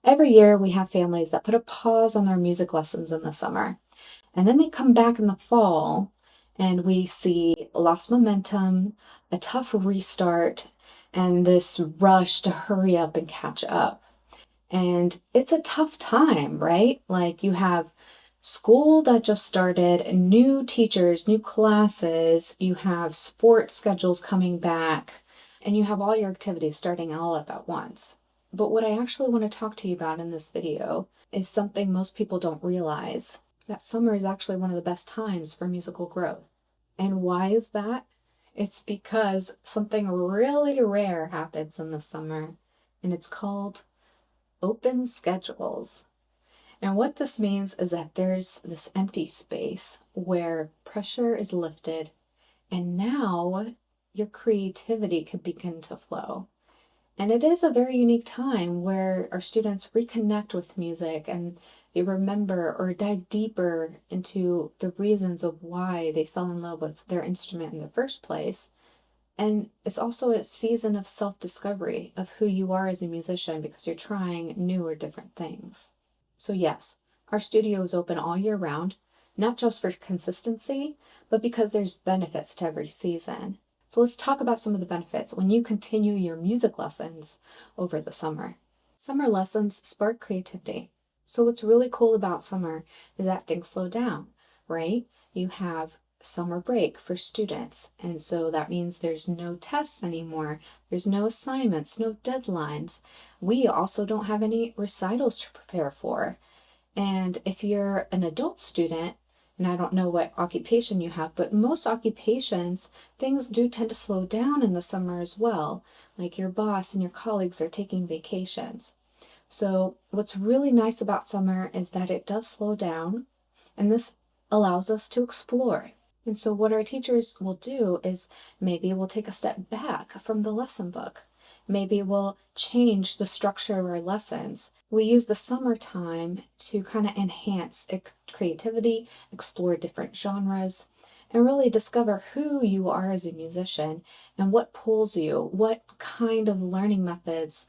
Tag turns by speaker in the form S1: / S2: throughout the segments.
S1: Every year we have families that put a pause on their music lessons in the summer, and then they come back in the fall and we see lost momentum, a tough restart, and this rush to hurry up and catch up. And it's a tough time, right? Like you have school that just started, new teachers, new classes, you have sports schedules coming back, and you have all your activities starting all up at once. But what I actually want to talk to you about in this video is something most people don't realize, that summer is actually one of the best times for musical growth. And why is that? It's because something really rare happens in the summer, and it's called open schedules. And what this means is that there's this empty space where pressure is lifted, and now your creativity can begin to flow. And it is a very unique time where our students reconnect with music and they remember or dive deeper into the reasons of why they fell in love with their instrument in the first place. And it's also a season of self-discovery of who you are as a musician because you're trying new or different things. So yes, our studio is open all year round, not just for consistency, but because there's benefits to every season. So let's talk about some of the benefits when you continue your music lessons over the summer. Summer lessons spark creativity. So what's really cool about summer is that things slow down, right? You have summer break for students, and so that means there's no tests anymore, there's no assignments, no deadlines. We also don't have any recitals to prepare for. And if you're an adult student, and I don't know what occupation you have, but most occupations, things do tend to slow down in the summer as well. Like your boss and your colleagues are taking vacations. So what's really nice about summer is that it does slow down, and this allows us to explore. And so what our teachers will do is maybe we'll take a step back from the lesson book. Maybe we'll change the structure of our lessons. We use the summertime to kind of enhance creativity, explore different genres, and really discover who you are as a musician and what pulls you, what kind of learning methods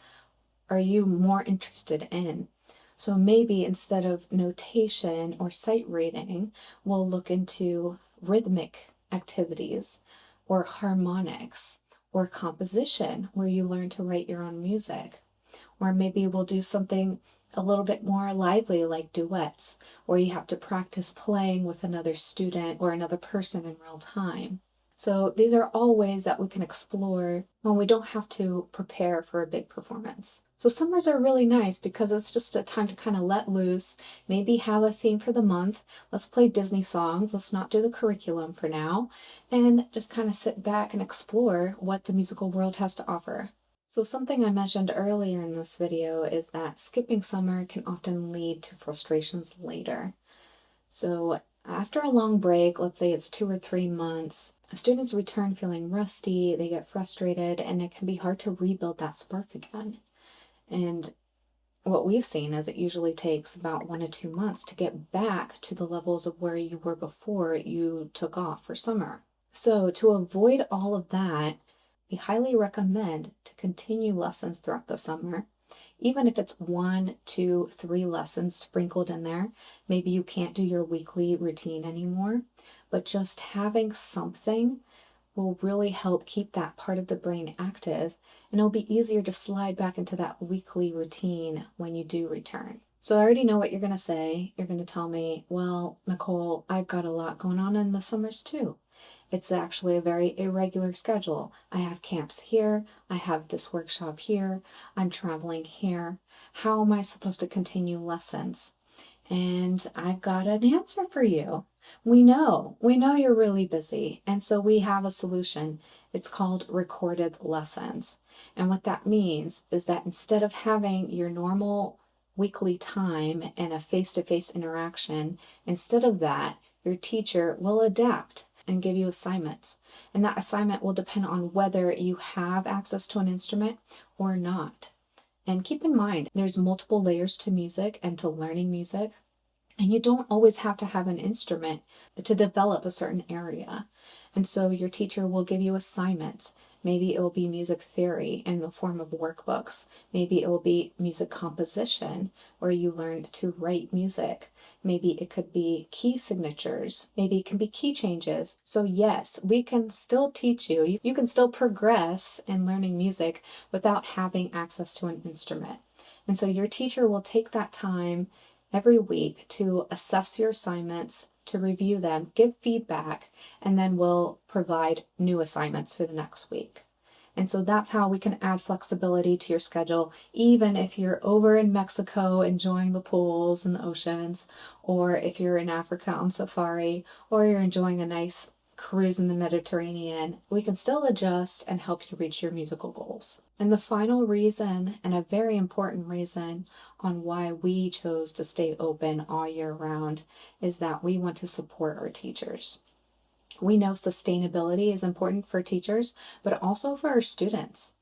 S1: are you more interested in. So maybe instead of notation or sight reading, we'll look into rhythmic activities or harmonics or composition where you learn to write your own music. Or maybe we'll do something a little bit more lively like duets, where you have to practice playing with another student or another person in real time. So these are all ways that we can explore when we don't have to prepare for a big performance. So summers are really nice because it's just a time to kind of let loose, maybe have a theme for the month. Let's play Disney songs. Let's not do the curriculum for now, and just kind of sit back and explore what the musical world has to offer. So something I mentioned earlier in this video is that skipping summer can often lead to frustrations later. So after a long break, let's say it's 2 or 3 months, students return feeling rusty, they get frustrated, and it can be hard to rebuild that spark again. And what we've seen is it usually takes about 1 to 2 months to get back to the levels of where you were before you took off for summer. So to avoid all of that, we highly recommend to continue lessons throughout the summer. Even if it's 1, 2, 3 lessons sprinkled in there, maybe you can't do your weekly routine anymore, but just having something will really help keep that part of the brain active, and it'll be easier to slide back into that weekly routine when you do return. So I already know what you're going to say. You're going to tell me, well, Nicole, I've got a lot going on in the summers too. It's actually a very irregular schedule. I have camps here, I have this workshop here, I'm traveling here. How am I supposed to continue lessons? And I've got an answer for you. We know you're really busy, and so we have a solution. It's called recorded lessons. And what that means is that instead of having your normal weekly time and a face-to-face interaction, instead of that, your teacher will adapt and give you assignments. And that assignment will depend on whether you have access to an instrument or not. And keep in mind, there's multiple layers to music and to learning music. And you don't always have to have an instrument to develop a certain area. And so your teacher will give you assignments. Maybe it will be music theory in the form of workbooks. Maybe it will be music composition, where you learn to write music. Maybe it could be key signatures. Maybe it can be key changes. So yes, we can still teach you. You can still progress in learning music without having access to an instrument. And so your teacher will take that time every week to assess your assignments, to review them, give feedback, and then we'll provide new assignments for the next week. And so that's how we can add flexibility to your schedule, even if you're over in Mexico enjoying the pools and the oceans, or if you're in Africa on safari, or you're enjoying a nice cruise in the Mediterranean. We can still adjust and help you reach your musical goals. And the final reason, and a very important reason on why we chose to stay open all year round, is that we want to support our teachers. We know sustainability is important for teachers, but also for our students.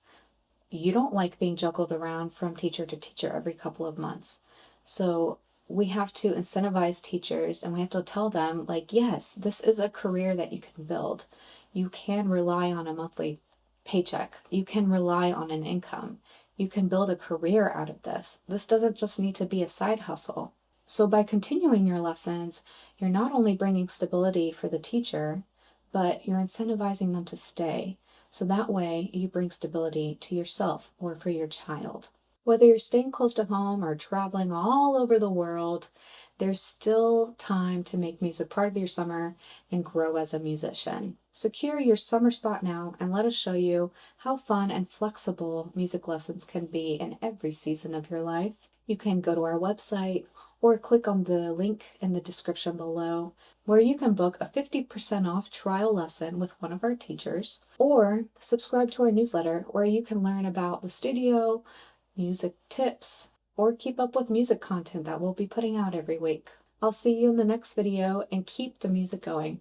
S1: You don't like being juggled around from teacher to teacher every couple of months. So we have to incentivize teachers, and we have to tell them, like, yes, this is a career that you can build. You can rely on a monthly paycheck. You can rely on an income. You can build a career out of this. This doesn't just need to be a side hustle. So by continuing your lessons, you're not only bringing stability for the teacher, but you're incentivizing them to stay. So that way you bring stability to yourself or for your child. Whether you're staying close to home or traveling all over the world, there's still time to make music part of your summer and grow as a musician. Secure your summer spot now and let us show you how fun and flexible music lessons can be in every season of your life. You can go to our website or click on the link in the description below, where you can book a 50% off trial lesson with one of our teachers, or subscribe to our newsletter where you can learn about the studio, music tips, or keep up with music content that we'll be putting out every week. I'll see you in the next video, and keep the music going.